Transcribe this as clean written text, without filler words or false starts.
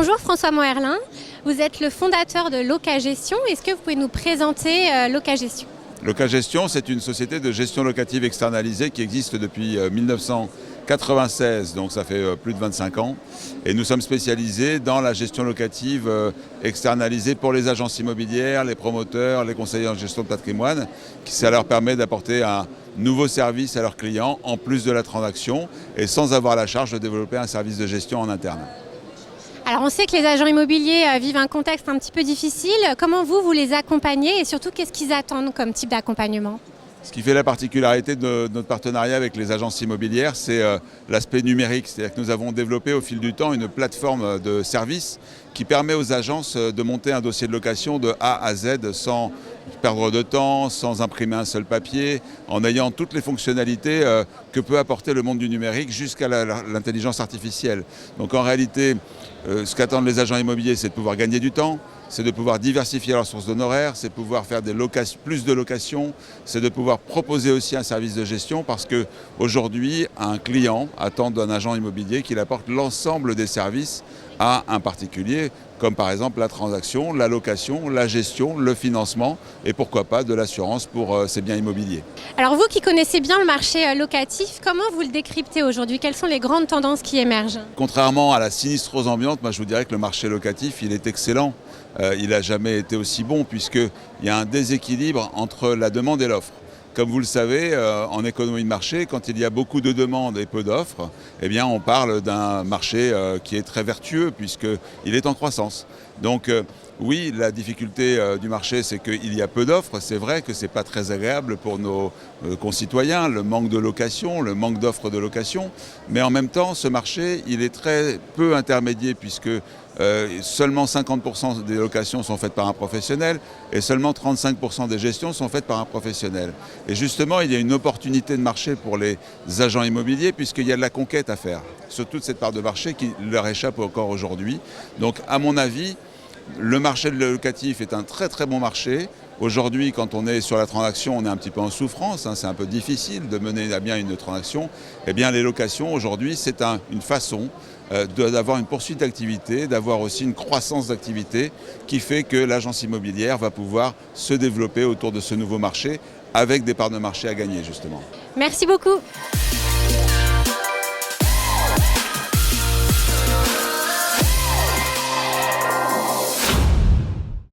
Bonjour François Moerlin, vous êtes le fondateur de Locagestion. Est-ce que vous pouvez nous présenter Locagestion ? Locagestion, c'est une société de gestion locative externalisée qui existe depuis 1996, donc ça fait plus de 25 ans. Et nous sommes spécialisés dans la gestion locative externalisée pour les agences immobilières, les promoteurs, les conseillers en gestion de patrimoine. Ça leur permet d'apporter un nouveau service à leurs clients en plus de la transaction et sans avoir la charge de développer un service de gestion en interne. Alors on sait que les agents immobiliers vivent un contexte un petit peu difficile. Comment vous les accompagnez et surtout qu'est-ce qu'ils attendent comme type d'accompagnement ? Ce qui fait la particularité de notre partenariat avec les agences immobilières, c'est l'aspect numérique. C'est-à-dire que nous avons développé au fil du temps une plateforme de services qui permet aux agences de monter un dossier de location de A à Z sans perdre de temps, sans imprimer un seul papier, en ayant toutes les fonctionnalités que peut apporter le monde du numérique jusqu'à l'intelligence artificielle. Donc en réalité, ce qu'attendent les agents immobiliers, c'est de pouvoir gagner du temps, c'est de pouvoir diversifier leurs sources d'honoraires, c'est de pouvoir faire plus de locations, c'est de pouvoir proposer aussi un service de gestion parce qu'aujourd'hui, un client attend d'un agent immobilier qu'il apporte l'ensemble des services à un particulier, comme par exemple la transaction, la location, la gestion, le financement et pourquoi pas de l'assurance pour ces biens immobiliers. Alors vous qui connaissez bien le marché locatif, comment vous le décryptez aujourd'hui ? Quelles sont les grandes tendances qui émergent ? Contrairement à la sinistrose ambiante, moi je vous dirais que le marché locatif, il est excellent. Il n'a jamais été aussi bon puisqu'il y a un déséquilibre entre la demande et l'offre. Comme vous le savez, en économie de marché, quand il y a beaucoup de demandes et peu d'offres, eh bien, on parle d'un marché qui est très vertueux puisqu'il est en croissance. Donc oui, la difficulté du marché, c'est qu'il y a peu d'offres. C'est vrai que ce n'est pas très agréable pour nos concitoyens, le manque de location, le manque d'offres de location. Mais en même temps, ce marché, il est très peu intermédié puisque seulement 50% des locations sont faites par un professionnel et seulement 35% des gestions sont faites par un professionnel. Et justement, il y a une opportunité de marché pour les agents immobiliers puisqu'il y a de la conquête à faire sur toute cette part de marché qui leur échappe encore aujourd'hui. Donc, à mon avis, le marché locatif est un très très bon marché. Aujourd'hui, quand on est sur la transaction, on est un petit peu en souffrance, c'est un peu difficile de mener à bien une transaction. Eh bien, les locations, aujourd'hui, c'est une façon d'avoir une poursuite d'activité, d'avoir aussi une croissance d'activité qui fait que l'agence immobilière va pouvoir se développer autour de ce nouveau marché avec des parts de marché à gagner, justement. Merci beaucoup.